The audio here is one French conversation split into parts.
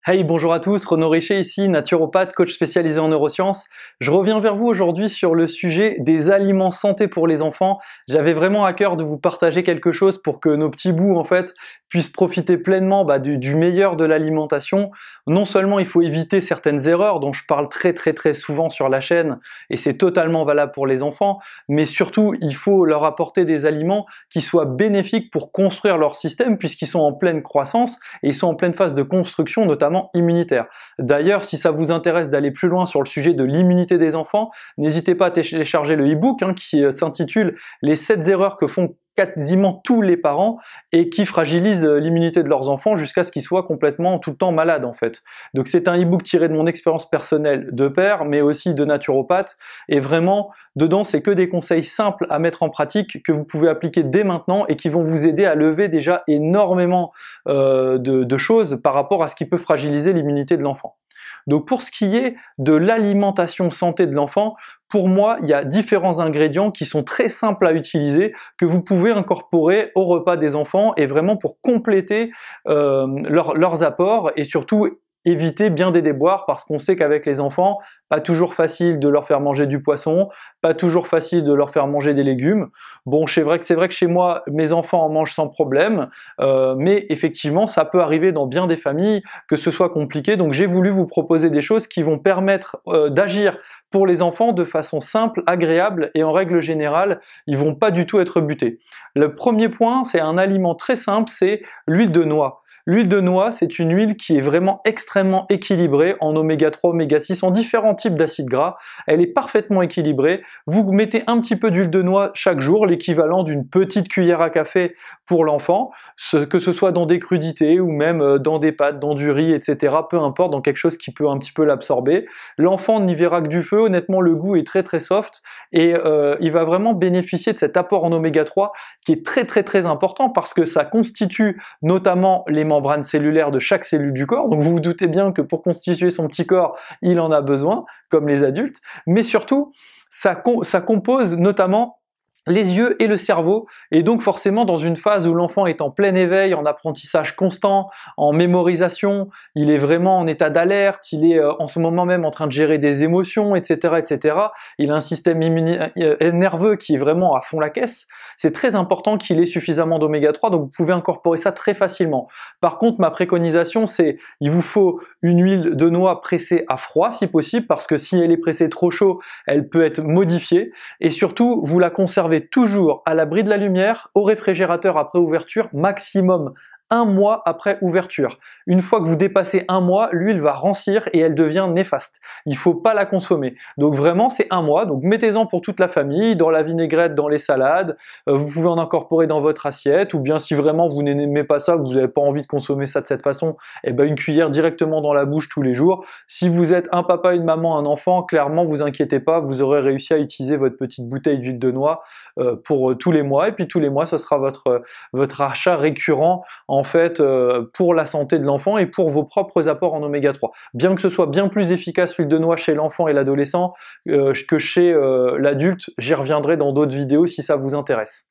Hey, bonjour à tous, Renaud Richer ici, naturopathe, coach spécialisé en neurosciences. Je reviens vers vous aujourd'hui sur le sujet des aliments santé pour les enfants. J'avais vraiment à cœur de vous partager quelque chose pour que nos petits bouts en fait puissent profiter pleinement du meilleur de l'alimentation. Non seulement il faut éviter certaines erreurs dont je parle très souvent sur la chaîne et c'est totalement valable pour les enfants, mais surtout il faut leur apporter des aliments qui soient bénéfiques pour construire leur système puisqu'ils sont en pleine croissance et ils sont en pleine phase de construction notamment immunitaire. D'ailleurs, si ça vous intéresse d'aller plus loin sur le sujet de l'immunité des enfants, n'hésitez pas à télécharger le e-book qui s'intitule « Les 7 erreurs que font quasiment tous les parents et qui fragilisent l'immunité de leurs enfants jusqu'à ce qu'ils soient complètement tout le temps malades en fait. » Donc c'est un e-book tiré de mon expérience personnelle de père, mais aussi de naturopathe, et vraiment dedans c'est que des conseils simples à mettre en pratique que vous pouvez appliquer dès maintenant et qui vont vous aider à lever déjà énormément de choses par rapport à ce qui peut fragiliser l'immunité de l'enfant. Donc pour ce qui est de l'alimentation santé de l'enfant, pour moi, il y a différents ingrédients qui sont très simples à utiliser, que vous pouvez incorporer au repas des enfants et vraiment pour compléter leurs apports et surtout éviter bien des déboires parce qu'on sait qu'avec les enfants, pas toujours facile de leur faire manger du poisson, pas toujours facile de leur faire manger des légumes. Bon, c'est vrai que chez moi, mes enfants en mangent sans problème, mais effectivement, ça peut arriver dans bien des familles que ce soit compliqué. Donc j'ai voulu vous proposer des choses qui vont permettre d'agir pour les enfants de façon simple, agréable et en règle générale, ils vont pas du tout être butés. Le premier point, c'est un aliment très simple, c'est l'huile de noix. L'huile de noix, c'est une huile qui est vraiment extrêmement équilibrée en oméga 3, oméga 6, en différents types d'acides gras. Elle est parfaitement équilibrée. Vous mettez un petit peu d'huile de noix chaque jour, l'équivalent d'une petite cuillère à café pour l'enfant, que ce soit dans des crudités ou même dans des pâtes, dans du riz, etc. Peu importe, dans quelque chose qui peut un petit peu l'absorber. L'enfant n'y verra que du feu. Honnêtement, le goût est très soft et il va vraiment bénéficier de cet apport en oméga 3 qui est très important parce que ça constitue notamment les membranes cellulaires de chaque cellule du corps, donc vous vous doutez bien que pour constituer son petit corps, il en a besoin, comme les adultes, mais surtout, ça compose notamment les yeux et le cerveau, et donc forcément dans une phase où l'enfant est en plein éveil, en apprentissage constant, en mémorisation, il est vraiment en état d'alerte, il est en ce moment même en train de gérer des émotions, etc. Il a un système nerveux qui est vraiment à fond la caisse. C'est très important qu'il ait suffisamment d'oméga 3, donc vous pouvez incorporer ça très facilement. Par contre, ma préconisation, c'est il vous faut une huile de noix pressée à froid si possible, parce que si elle est pressée trop chaud, elle peut être modifiée, et surtout, vous la conservez toujours à l'abri de la lumière, au réfrigérateur après ouverture, maximum 1 mois après ouverture. Une fois que vous dépassez 1 mois, l'huile va rancir et elle devient néfaste. Il faut pas la consommer. Donc vraiment, c'est 1 mois. Donc mettez-en pour toute la famille, dans la vinaigrette, dans les salades. Vous pouvez en incorporer dans votre assiette, ou bien si vraiment vous n'aimez pas ça, vous n'avez pas envie de consommer ça de cette façon, eh ben une cuillère directement dans la bouche tous les jours. Si vous êtes un papa, une maman, un enfant, clairement, vous inquiétez pas, vous aurez réussi à utiliser votre petite bouteille d'huile de noix pour tous les mois. Et puis tous les mois, ce sera votre achat récurrent en fait pour la santé de l'enfant et pour vos propres apports en oméga 3. Bien que ce soit bien plus efficace l'huile de noix chez l'enfant et l'adolescent que chez l'adulte, j'y reviendrai dans d'autres vidéos si ça vous intéresse.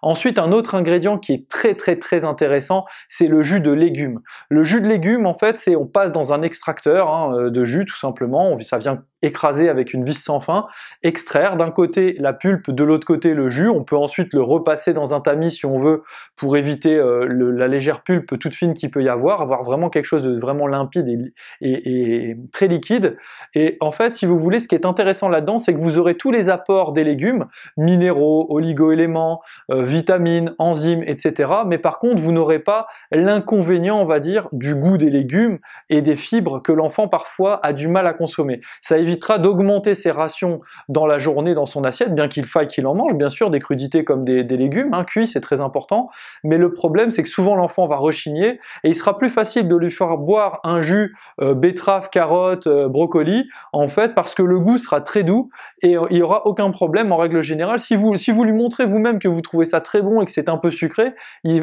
Ensuite, un autre ingrédient qui est très intéressant, c'est le jus de légumes. Le jus de légumes, en fait, on passe dans un extracteur de jus tout simplement, ça vient écraser avec une vis sans fin, extraire d'un côté la pulpe, de l'autre côté le jus. On peut ensuite le repasser dans un tamis si on veut pour éviter la légère pulpe toute fine qu'il peut y avoir vraiment quelque chose de vraiment limpide et très liquide. Et en fait, si vous voulez, ce qui est intéressant là-dedans, c'est que vous aurez tous les apports des légumes, minéraux, oligo-éléments, vitamines, enzymes, etc. Mais par contre, vous n'aurez pas l'inconvénient, on va dire, du goût des légumes et des fibres que l'enfant parfois a du mal à consommer. Ça évitera d'augmenter ses rations dans la journée dans son assiette, bien qu'il faille qu'il en mange, bien sûr, des crudités comme des légumes, cuits, c'est très important, mais le problème c'est que souvent l'enfant va rechigner et il sera plus facile de lui faire boire un jus betterave, carotte, brocoli, en fait, parce que le goût sera très doux et il n'y aura aucun problème en règle générale. Si vous lui montrez vous-même que vous trouvez ça ça très bon et que c'est un peu sucré,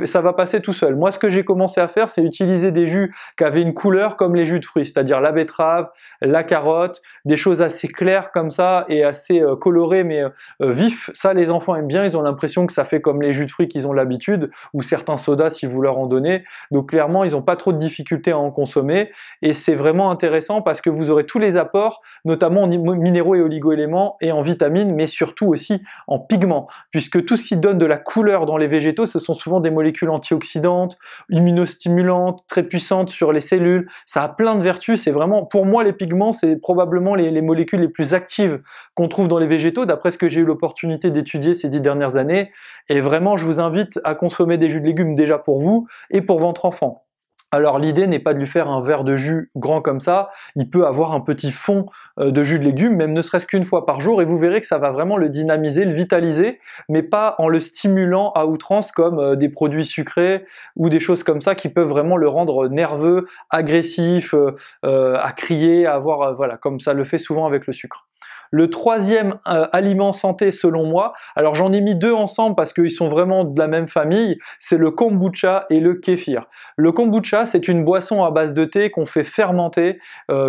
ça va passer tout seul. Moi, ce que j'ai commencé à faire, c'est utiliser des jus qui avaient une couleur comme les jus de fruits, c'est-à-dire la betterave, la carotte, des choses assez claires comme ça et assez colorées mais vifs. Ça, les enfants aiment bien, ils ont l'impression que ça fait comme les jus de fruits qu'ils ont l'habitude, ou certains sodas si vous leur en donnez. Donc clairement, ils n'ont pas trop de difficultés à en consommer et c'est vraiment intéressant parce que vous aurez tous les apports, notamment en minéraux et oligo-éléments et en vitamines, mais surtout aussi en pigments, puisque tout ce qui donne de la couleur dans les végétaux, ce sont souvent des molécules antioxydantes, immunostimulantes, très puissantes sur les cellules. Ça a plein de vertus. C'est vraiment, pour moi, les pigments, c'est probablement les molécules les plus actives qu'on trouve dans les végétaux, d'après ce que j'ai eu l'opportunité d'étudier ces 10 dernières années. Et vraiment, je vous invite à consommer des jus de légumes déjà pour vous et pour votre enfant. Alors l'idée n'est pas de lui faire un verre de jus grand comme ça, il peut avoir un petit fond de jus de légumes, même ne serait-ce qu'une fois par jour, et vous verrez que ça va vraiment le dynamiser, le vitaliser, mais pas en le stimulant à outrance comme des produits sucrés ou des choses comme ça qui peuvent vraiment le rendre nerveux, agressif, à crier, à avoir, voilà, comme ça le fait souvent avec le sucre. Le troisième aliment santé selon moi, alors j'en ai mis deux ensemble parce qu'ils sont vraiment de la même famille, c'est le kombucha et le kéfir. Le kombucha, c'est une boisson à base de thé qu'on fait fermenter,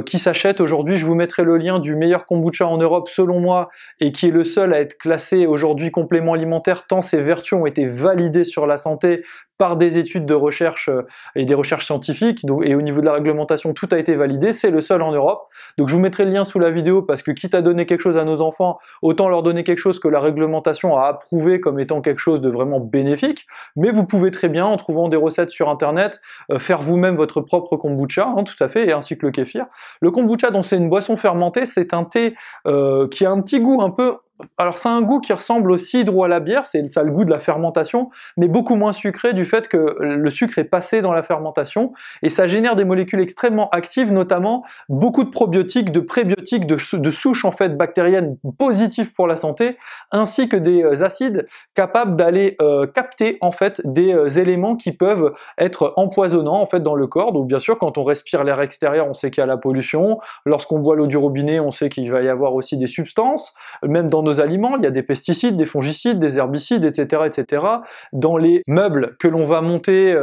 qui s'achète aujourd'hui. Je vous mettrai le lien du meilleur kombucha en Europe selon moi et qui est le seul à être classé aujourd'hui complément alimentaire tant ses vertus ont été validées sur la santé par des études de recherche et des recherches scientifiques, donc, et au niveau de la réglementation, tout a été validé, c'est le seul en Europe. Donc je vous mettrai le lien sous la vidéo parce que quitte à donner quelque chose à nos enfants, autant leur donner quelque chose que la réglementation a approuvé comme étant quelque chose de vraiment bénéfique, mais vous pouvez très bien, en trouvant des recettes sur internet, faire vous-même votre propre kombucha, hein, tout à fait, et ainsi que le kéfir. Le kombucha, donc c'est une boisson fermentée, c'est un thé qui a un petit goût un peu... Alors c'est un goût qui ressemble au cidre ou à la bière, ça a le goût de la fermentation, mais beaucoup moins sucré du fait que le sucre est passé dans la fermentation, et ça génère des molécules extrêmement actives, notamment beaucoup de probiotiques, de prébiotiques, de souches en fait bactériennes positives pour la santé, ainsi que des acides capables d'aller capter en fait des éléments qui peuvent être empoisonnants en fait dans le corps. Donc bien sûr, quand on respire l'air extérieur, on sait qu'il y a la pollution, lorsqu'on boit l'eau du robinet, on sait qu'il va y avoir aussi des substances, même dans nos aliments, il y a des pesticides, des fongicides, des herbicides, etc., etc. Dans les meubles que l'on va monter,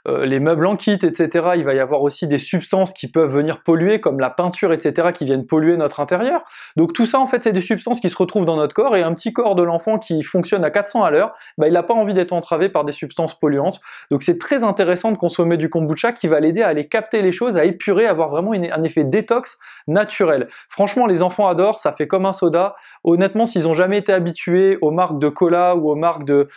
les meubles en kit, etc., il va y avoir aussi des substances qui peuvent venir polluer, comme la peinture, etc., qui viennent polluer notre intérieur. Donc tout ça, en fait, c'est des substances qui se retrouvent dans notre corps, et un petit corps de l'enfant qui fonctionne à 400 à l'heure, bah, il n'a pas envie d'être entravé par des substances polluantes. Donc c'est très intéressant de consommer du kombucha qui va l'aider à aller capter les choses, à épurer, à avoir vraiment un effet détox naturel. Franchement, les enfants adorent, ça fait comme un soda. Honnêtement, s'ils n'ont jamais été habitués aux marques de cola ou aux marques de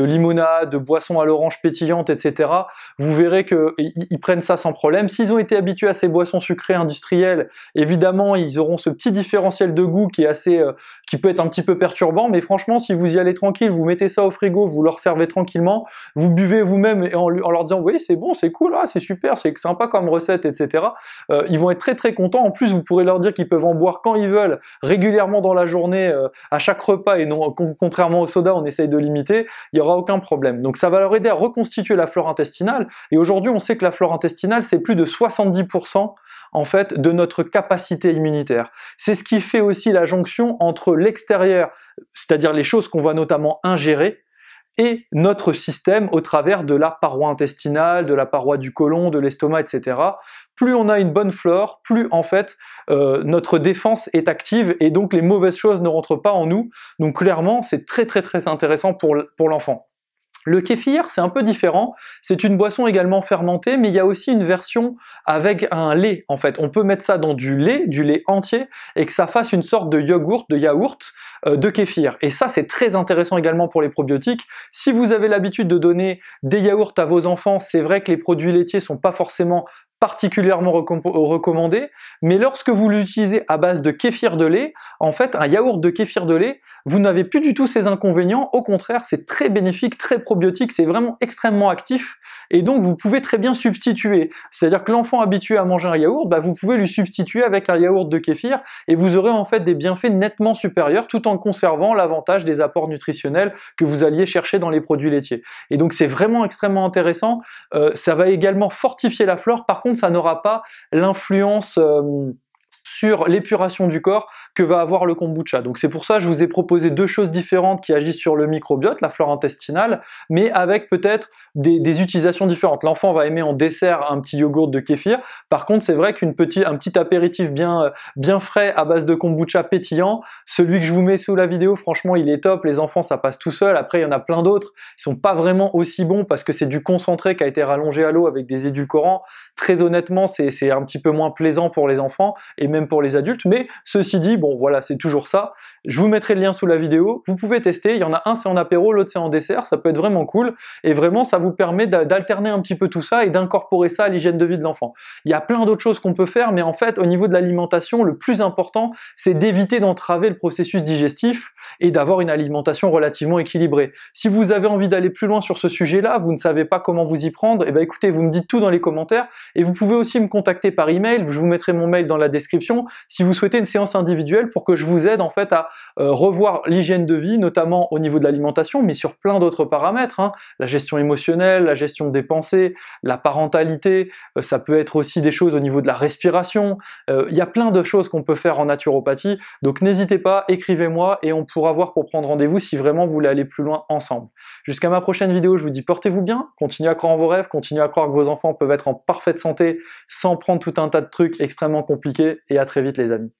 limonade, de boissons à l'orange pétillante, etc., vous verrez qu'ils prennent ça sans problème. S'ils ont été habitués à ces boissons sucrées industrielles, évidemment, ils auront ce petit différentiel de goût qui est assez, qui peut être un petit peu perturbant, mais franchement, si vous y allez tranquille, vous mettez ça au frigo, vous leur servez tranquillement, vous buvez vous-même en leur disant, oui, c'est bon, c'est cool, ah, c'est super, c'est sympa comme recette, etc., ils vont être très très contents. En plus, vous pourrez leur dire qu'ils peuvent en boire quand ils veulent, régulièrement dans la journée, à chaque repas, et non, contrairement au soda, on essaye de limiter, il n'y aura aucun problème. Donc ça va leur aider à reconstituer la flore intestinale, et aujourd'hui on sait que la flore intestinale, c'est plus de 70% en fait de notre capacité immunitaire. C'est ce qui fait aussi la jonction entre l'extérieur, c'est-à-dire les choses qu'on va notamment ingérer, et notre système au travers de la paroi intestinale, de la paroi du côlon, de l'estomac, etc. Plus on a une bonne flore, plus en fait notre défense est active et donc les mauvaises choses ne rentrent pas en nous. Donc clairement, c'est très très très intéressant pour l'enfant. Le kéfir, c'est un peu différent, c'est une boisson également fermentée, mais il y a aussi une version avec un lait, en fait. On peut mettre ça dans du lait entier, et que ça fasse une sorte de yaourt de kéfir. Et ça, c'est très intéressant également pour les probiotiques. Si vous avez l'habitude de donner des yaourts à vos enfants, c'est vrai que les produits laitiers sont pas forcément particulièrement recommandé, mais lorsque vous l'utilisez à base de kéfir de lait, en fait un yaourt de kéfir de lait, vous n'avez plus du tout ces inconvénients, au contraire c'est très bénéfique, très probiotique, c'est vraiment extrêmement actif, et donc vous pouvez très bien substituer, c'est-à-dire que l'enfant habitué à manger un yaourt, bah, vous pouvez lui substituer avec un yaourt de kéfir, et vous aurez en fait des bienfaits nettement supérieurs, tout en conservant l'avantage des apports nutritionnels que vous alliez chercher dans les produits laitiers. Et donc c'est vraiment extrêmement intéressant, ça va également fortifier la flore, par contre ça n'aura pas l'influence sur l'épuration du corps que va avoir le kombucha. Donc c'est pour ça que je vous ai proposé deux choses différentes qui agissent sur le microbiote, la flore intestinale, mais avec peut-être des utilisations différentes. L'enfant va aimer en dessert un petit yogourt de kéfir. Par contre, c'est vrai un petit apéritif bien frais à base de kombucha pétillant, celui que je vous mets sous la vidéo, franchement, il est top. Les enfants, ça passe tout seul. Après, il y en a plein d'autres. Ils sont pas vraiment aussi bons parce que c'est du concentré qui a été rallongé à l'eau avec des édulcorants. Très honnêtement, c'est un petit peu moins plaisant pour les enfants et même pour les adultes. Mais ceci dit, bon, voilà, c'est toujours ça. Je vous mettrai le lien sous la vidéo. Vous pouvez tester. Il y en a un, c'est en apéro, l'autre, c'est en dessert. Ça peut être vraiment cool. Et vraiment, ça vous permet d'alterner un petit peu tout ça et d'incorporer ça à l'hygiène de vie de l'enfant. Il y a plein d'autres choses qu'on peut faire, mais en fait, au niveau de l'alimentation, le plus important, c'est d'éviter d'entraver le processus digestif et d'avoir une alimentation relativement équilibrée. Si vous avez envie d'aller plus loin sur ce sujet-là, vous ne savez pas comment vous y prendre, et ben écoutez, vous me dites tout dans les commentaires et vous pouvez aussi me contacter par email. Je vous mettrai mon mail dans la description si vous souhaitez une séance individuelle pour que je vous aide en fait à revoir l'hygiène de vie, notamment au niveau de l'alimentation, mais sur plein d'autres paramètres, hein. La gestion émotionnelle, la gestion des pensées, la parentalité, ça peut être aussi des choses au niveau de la respiration. Il y a plein de choses qu'on peut faire en naturopathie, donc n'hésitez pas, écrivez-moi et on pourra voir pour prendre rendez-vous si vraiment vous voulez aller plus loin ensemble. Jusqu'à ma prochaine vidéo, je vous dis portez-vous bien, continuez à croire en vos rêves, continuez à croire que vos enfants peuvent être en parfaite santé sans prendre tout un tas de trucs extrêmement compliqués et à très vite les amis.